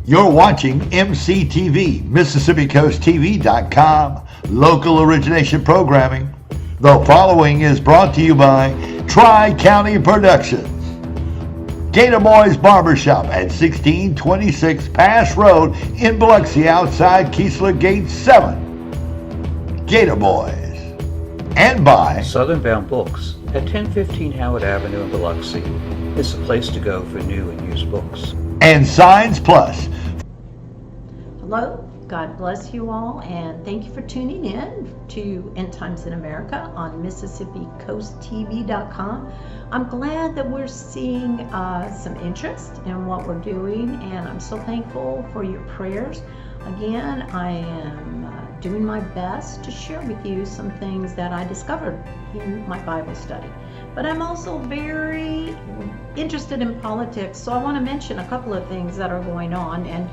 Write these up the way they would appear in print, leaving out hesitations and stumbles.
You're watching MCTV, MississippiCoastTV.com, local origination programming. The following is brought to you by Tri-County Productions. Gator Boys Barbershop at 1626 Pass Road in Biloxi outside Keesler Gate 7. Gator Boys. And by Southern Bound Books at 1015 Howard Avenue in Biloxi. It's a place to go for new and used books. And Signs Plus. Hello, God bless you all, and thank you for tuning in to End Times in America on MississippiCoastTV.com. I'm glad that we're seeing some interest in what we're doing, and I'm so thankful for your prayers. Again, I am doing my best to share with you some things that I discovered in my Bible study. But I'm also very interested in politics, so I want to mention a couple of things that are going on. And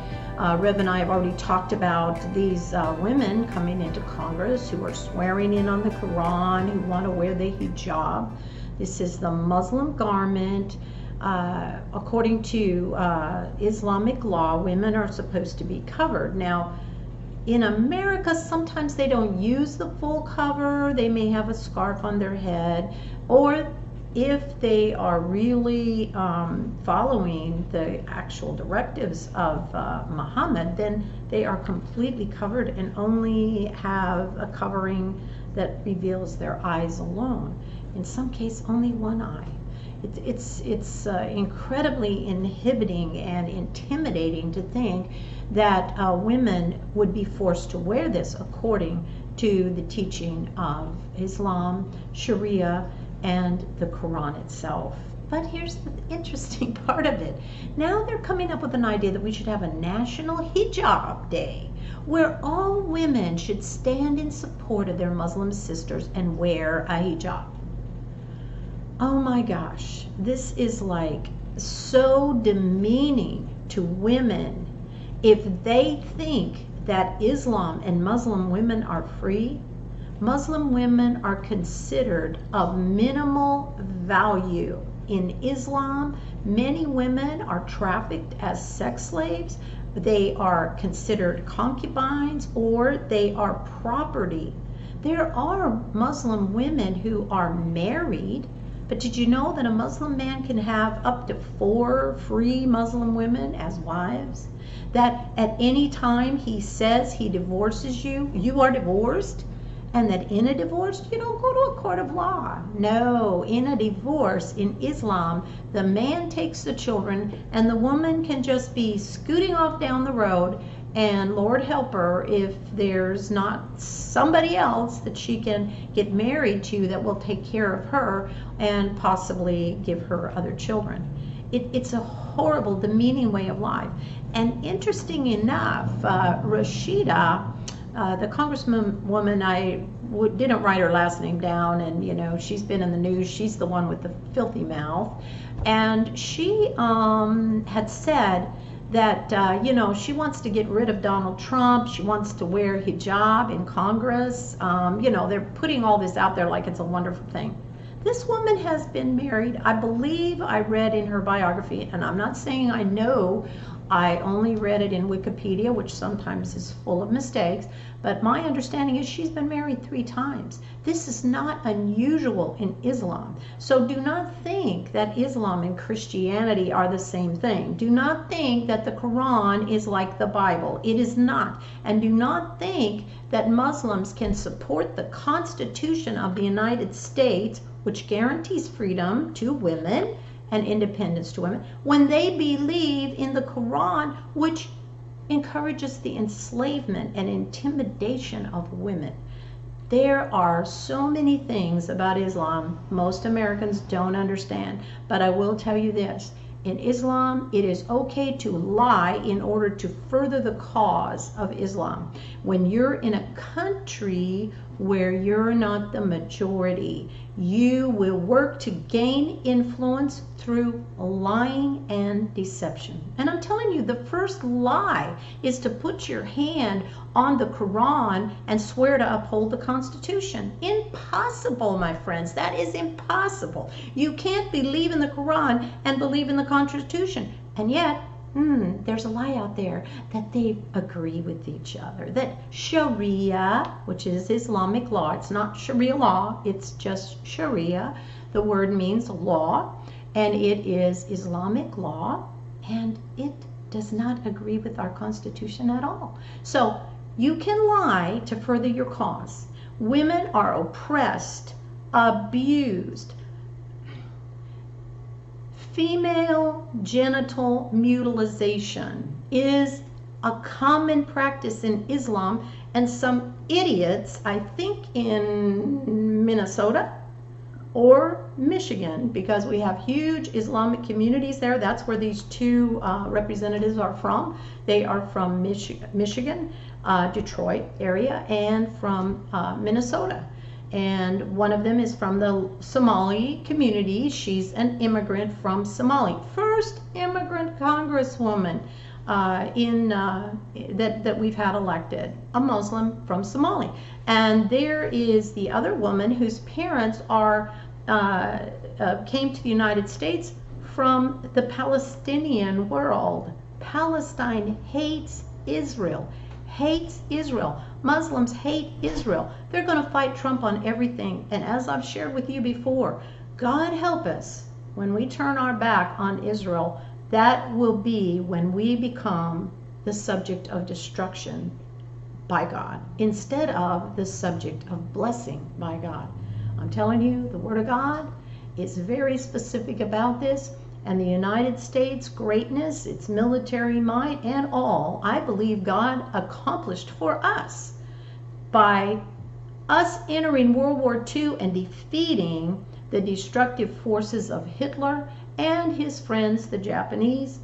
Rev and I have already talked about these women coming into Congress who are swearing in on the Qur'an, who want to wear the hijab. This is the Muslim garment. According to Islamic law, women are supposed to be covered. Now, in America, sometimes they don't use the full cover. They may have a scarf on their head, or if they are really following the actual directives of Mohammed, then they are completely covered and only have a covering that reveals their eyes alone. In some cases, only one eye. It's incredibly inhibiting and intimidating to think that women would be forced to wear this according to the teaching of Islam, Sharia, and the Qur'an itself. But here's the interesting part of it. Now they're coming up with an idea that we should have a National Hijab Day, where all women should stand in support of their Muslim sisters and wear a hijab. Oh my gosh, this is like so demeaning to women. If they think that Islam and Muslim women are free, Muslim women are considered of minimal value. In Islam, many women are trafficked as sex slaves. They are considered concubines, or they are property. There are Muslim women who are married, but did you know that a Muslim man can have up to 4 free Muslim women as wives? That at any time he says he divorces you, you are divorced? And that in a divorce, you don't go to a court of law. No, in a divorce, in Islam, the man takes the children and the woman can just be scooting off down the road, and Lord help her if there's not somebody else that she can get married to that will take care of her and possibly give her other children. It's a horrible, demeaning way of life. And interesting enough, Rashida, the congresswoman, I didn't write her last name down, and you know, she's been in the news. She's the one with the filthy mouth, and she had said that you know, she wants to get rid of Donald Trump. She wants to wear hijab in Congress. You know, they're putting all this out there like it's a wonderful thing. This woman has been married, I believe I read in her biography, and I'm not saying I know, I only read it in Wikipedia, which sometimes is full of mistakes, but my understanding is she's been married 3 times. This is not unusual in Islam. So do not think that Islam and Christianity are the same thing. Do not think that the Quran is like the Bible. It is not. And do not think that Muslims can support the Constitution of the United States, which guarantees freedom to women and independence to women, when they believe in the Quran, which encourages the enslavement and intimidation of women. There are so many things about Islam most Americans don't understand, but I will tell you this. In Islam, it is okay to lie in order to further the cause of Islam. When you're in a country where you're not the majority, you will work to gain influence through lying and deception. And I'm telling you, the first lie is to put your hand on the Quran and swear to uphold the Constitution. Impossible, my friends. That is impossible. You can't believe in the Quran and believe in the Constitution. And yet, there's a lie out there that they agree with each other. That Sharia, which is Islamic law, it's not Sharia law, it's just Sharia. The word means law, and it is Islamic law, and it does not agree with our Constitution at all. So you can lie to further your cause. Women are oppressed, abused. Female genital mutilation is a common practice in Islam, and some idiots, I think in Minnesota or Michigan, because we have huge Islamic communities there. That's where these two representatives are from. They are from Michigan, Detroit area, and from Minnesota. And one of them is from the Somali community. She's an immigrant from Somali. First immigrant congresswoman that we've had elected, a Muslim from Somali. And there is the other woman whose parents are came to the United States from the Palestinian world. Palestine hates Israel. Hates Israel. Muslims hate Israel. They're going to fight Trump on everything. And as I've shared with you before, God help us when we turn our back on Israel. That will be when we become the subject of destruction by God instead of the subject of blessing by God. I'm telling you, the Word of God is very specific about this. And the United States' greatness, its military might, and all, I believe God accomplished for us by us entering World War II and defeating the destructive forces of Hitler and his friends, the Japanese,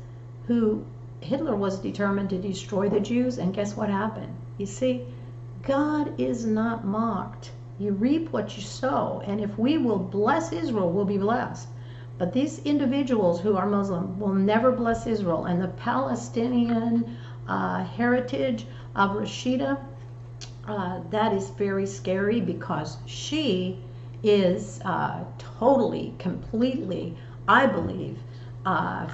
who Hitler was determined to destroy the Jews. And guess what happened? You see, God is not mocked. You reap what you sow. And if we will bless Israel, we'll be blessed. But these individuals who are Muslim will never bless Israel. And the Palestinian heritage of Rashida, that is very scary, because she is totally, completely, I believe,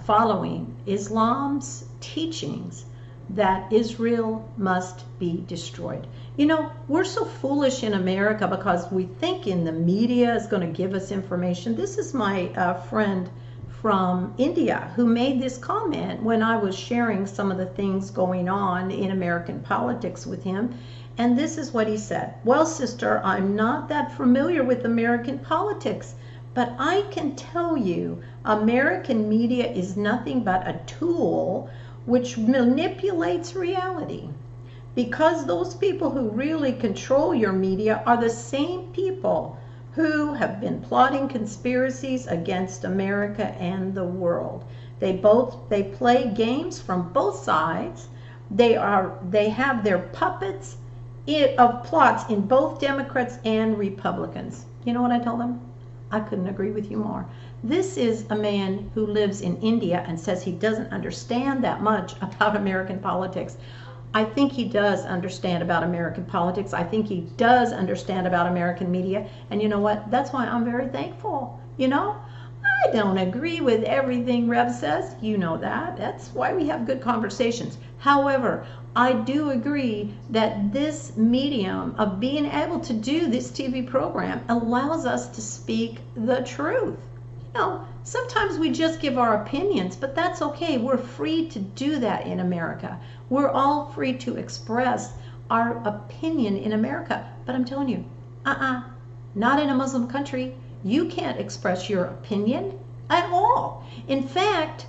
following Islam's teachings that Israel must be destroyed. You know, we're so foolish in America because we think in the media is going to give us information. This is my friend from India who made this comment when I was sharing some of the things going on in American politics with him. And this is what he said. Well, sister, I'm not that familiar with American politics, but I can tell you American media is nothing but a tool which manipulates reality. Because those people who really control your media are the same people who have been plotting conspiracies against America and the world. They play games from both sides. They have their puppets of plots in both Democrats and Republicans. You know what I told them? I couldn't agree with you more. This is a man who lives in India and says he doesn't understand that much about American politics. I think he does understand about American politics. I think he does understand about American media. And you know what? That's why I'm very thankful. You know, I don't agree with everything Rev says. You know that. That's why we have good conversations. However, I do agree that this medium of being able to do this TV program allows us to speak the truth. You know, sometimes we just give our opinions, but that's okay. We're free to do that in America. We're all free to express our opinion in America. But I'm telling you, not in a Muslim country. You can't express your opinion at all. In fact,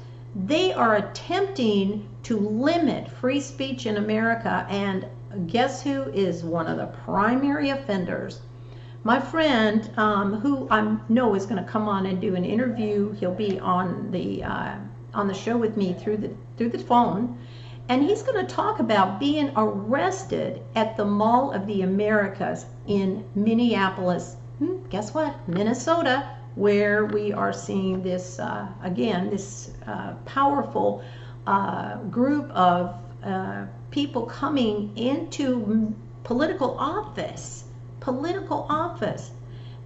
they are attempting to limit free speech in America, and guess who is one of the primary offenders? My friend, who I know is going to come on and do an interview. He'll be on the show with me through the phone, and he's going to talk about being arrested at the Mall of the Americas in Minneapolis. Guess what? Minnesota, where we are seeing this again, this powerful group of people coming into political office.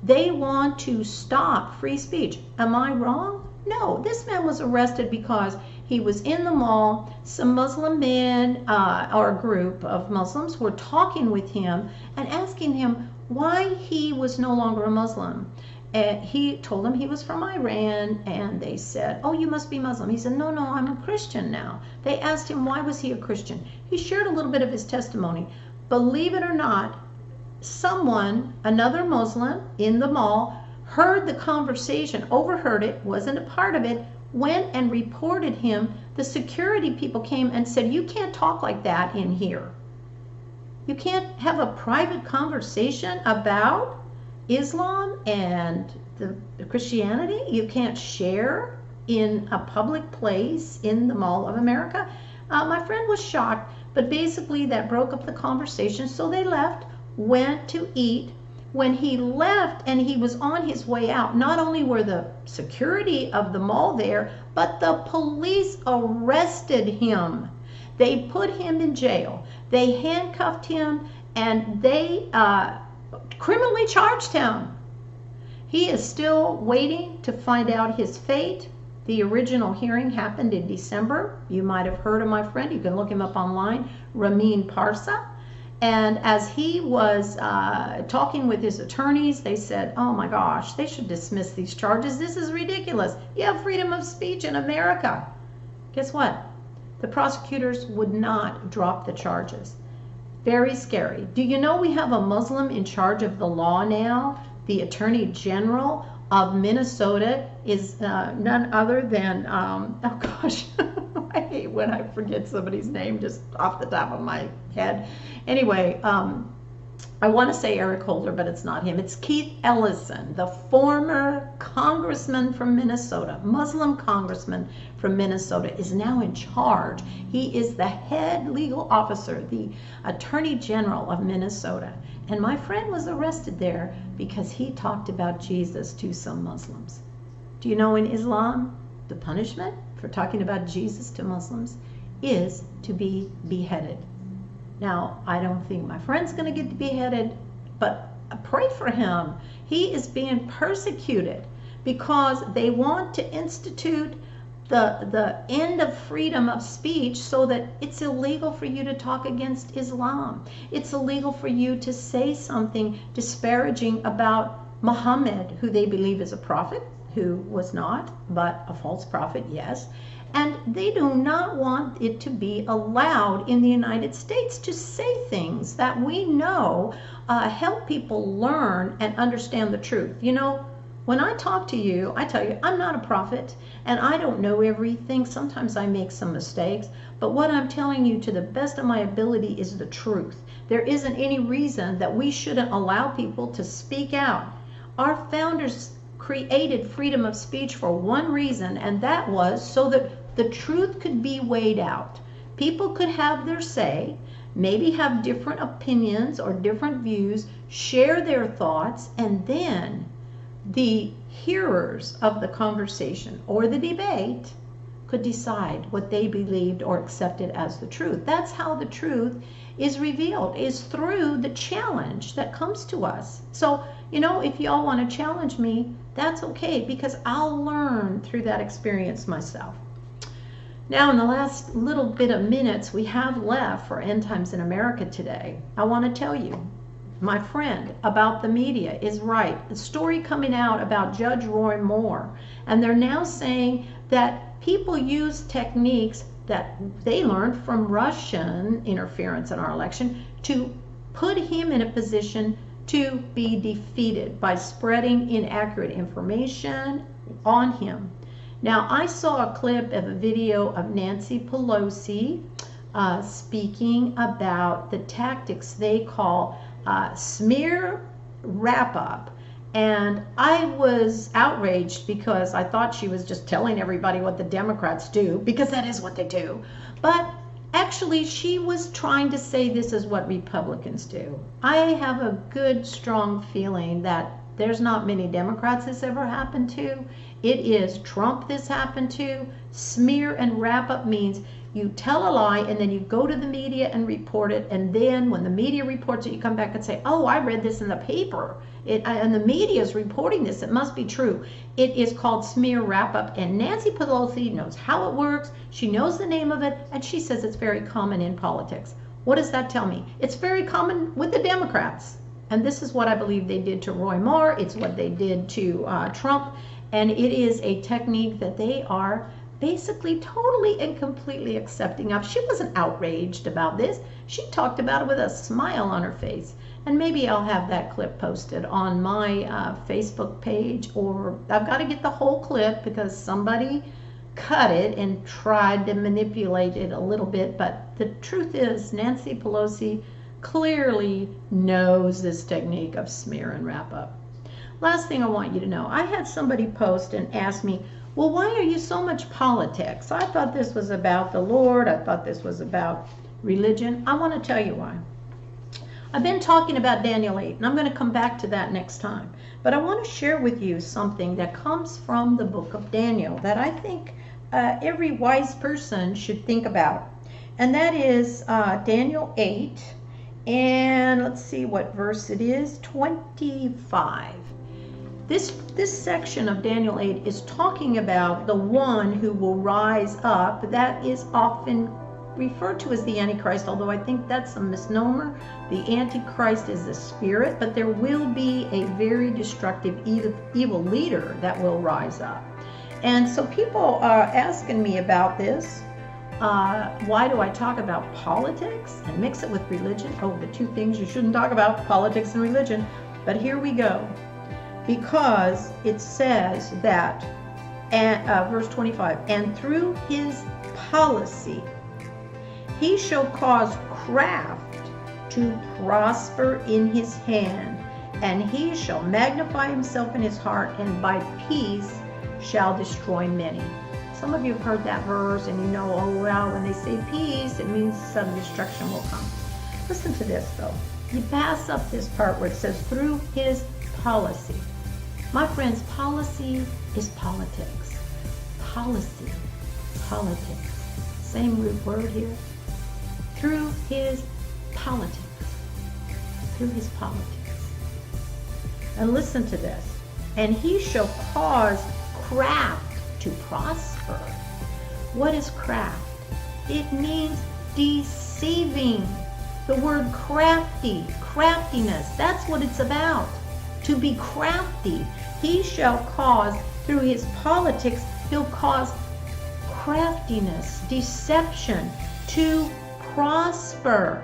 They want to stop free speech. Am I wrong? No, this man was arrested because He was in the mall. Some Muslim men, or a group of Muslims, were talking with him and asking him why he was no longer a Muslim. And he told them he was from Iran, and they said, "Oh, you must be Muslim." He said, "No, I'm a Christian now." They asked him why was he a Christian. He shared a little bit of his testimony. Believe it or not, someone, another Muslim in the mall, heard the conversation, overheard it, wasn't a part of it, went and reported him. The security people came and said, "You can't talk like that in here. You can't have a private conversation about Islam and the Christianity. You can't share in a public place in the Mall of America." My friend was shocked, but basically that broke up the conversation. So they left, went to eat. When he left and he was on his way out, not only were the security of the mall there, but the police arrested him. They put him in jail. They handcuffed him, and they criminally charged him. He is still waiting to find out his fate. The original hearing happened in December. You might have heard of my friend. You can look him up online, Ramin Parsa. And as he was talking with his attorneys, they said, "Oh my gosh, they should dismiss these charges. This is ridiculous. You have freedom of speech in America." Guess what? The prosecutors would not drop the charges. Very scary. Do you know we have a Muslim in charge of the law now? The Attorney General of Minnesota is none other than, oh gosh, I hate when I forget somebody's name just off the top of my head. Anyway, I want to say Eric Holder, but it's not him. It's Keith Ellison, the former congressman from Minnesota, Muslim congressman from Minnesota, is now in charge. He is the head legal officer, the Attorney General of Minnesota. And my friend was arrested there because he talked about Jesus to some Muslims. Do you know in Islam, the punishment for talking about Jesus to Muslims is to be beheaded? Now, I don't think my friend's going to get beheaded, but pray for him. He is being persecuted because they want to institute the end of freedom of speech so that it's illegal for you to talk against Islam. It's illegal for you to say something disparaging about Mohammed, who they believe is a prophet, who was not, but a false prophet, yes. And they do not want it to be allowed in the United States to say things that we know help people learn and understand the truth. You know, when I talk to you, I tell you, I'm not a prophet and I don't know everything. Sometimes I make some mistakes, but what I'm telling you to the best of my ability is the truth. There isn't any reason that we shouldn't allow people to speak out. Our founders created freedom of speech for one reason, and that was so that the truth could be weighed out. People could have their say, maybe have different opinions or different views, share their thoughts, and then the hearers of the conversation or the debate could decide what they believed or accepted as the truth. That's how the truth is revealed, is through the challenge that comes to us. So, you know, if y'all want to challenge me, that's okay, because I'll learn through that experience myself. Now, in the last little bit of minutes we have left for End Times in America today, I want to tell you, my friend, about the media is right. The story coming out about Judge Roy Moore, and they're now saying that people use techniques that they learned from Russian interference in our election to put him in a position to be defeated by spreading inaccurate information on him. Now, I saw a clip of a video of Nancy Pelosi speaking about the tactics they call smear wrap-up. And I was outraged because I thought she was just telling everybody what the Democrats do, because that is what they do. But actually, she was trying to say this is what Republicans do. I have a good, strong feeling that there's not many Democrats this ever happened to. It is Trump this happened to. Smear and wrap up means You tell a lie, and then you go to the media and report it, and then when the media reports it, you come back and say, oh, I read this in the paper, and the media is reporting this, it must be true. It is called smear wrap-up, and Nancy Pelosi knows how it works, she knows the name of it, and she says it's very common in politics. What does that tell me? It's very common with the Democrats, and this is what I believe they did to Roy Moore, it's what they did to Trump, and it is a technique that they are basically totally and completely accepting of. She wasn't outraged about this. She talked about it with a smile on her face. And maybe I'll have that clip posted on my Facebook page, or I've got to get the whole clip because somebody cut it and tried to manipulate it a little bit. But the truth is, Nancy Pelosi clearly knows this technique of smear and wrap up. Last thing I want you to know, I had somebody post and ask me, well, why are you so much politics? I thought this was about the Lord. I thought this was about religion. I want to tell you why. I've been talking about Daniel 8, and I'm going to come back to that next time. But I want to share with you something that comes from the book of Daniel that I think every wise person should think about. And that is Daniel 8, and let's see what verse it is, 25. This section of Daniel 8 is talking about the one who will rise up. That is often referred to as the Antichrist, although I think that's a misnomer. The Antichrist is the spirit, but there will be a very destructive evil leader that will rise up. And so people are asking me about this. Why do I talk about politics and mix it with religion? Oh, the two things you shouldn't talk about, politics and religion. But here we go. Because it says that, verse 25, and through his policy he shall cause craft to prosper in his hand, and he shall magnify himself in his heart, and by peace shall destroy many. Some of you have heard that verse, and you know, oh well, when they say peace, it means sudden destruction will come. Listen to this though. You pass up this part where it says through his policy. My friends, policy is politics. Policy, politics. Same root word here. Through his politics. Through his politics. And listen to this. And he shall cause craft to prosper. What is craft? It means deceiving. The word crafty, craftiness, that's what it's about. To be crafty. He shall cause, through his politics, he'll cause craftiness, deception to prosper.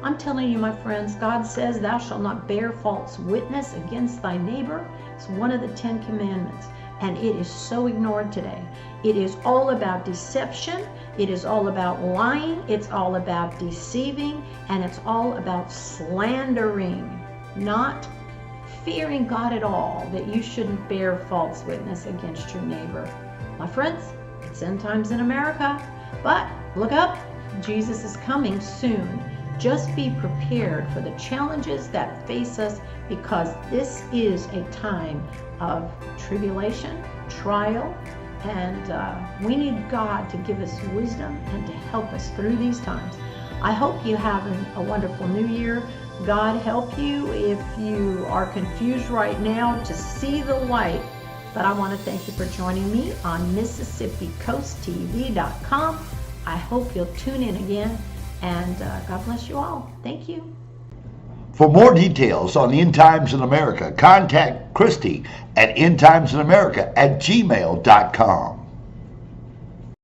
I'm telling you, my friends, God says, thou shalt not bear false witness against thy neighbor. It's one of the 10 commandments, and it is so ignored today. It is all about deception. It is all about lying. It's all about deceiving, and it's all about slandering, not fearing God at all, that you shouldn't bear false witness against your neighbor. My friends, it's end times in America, but look up, Jesus is coming soon. Just be prepared for the challenges that face us, because this is a time of tribulation, trial, and we need God to give us wisdom and to help us through these times. I hope you have a wonderful new year. God help you if you are confused right now to see the light. But I want to thank you for joining me on MississippiCoastTV.com. I hope you'll tune in again, and God bless you all. Thank you. For more details on End Times in America, contact Christy at endtimesinamerica@gmail.com.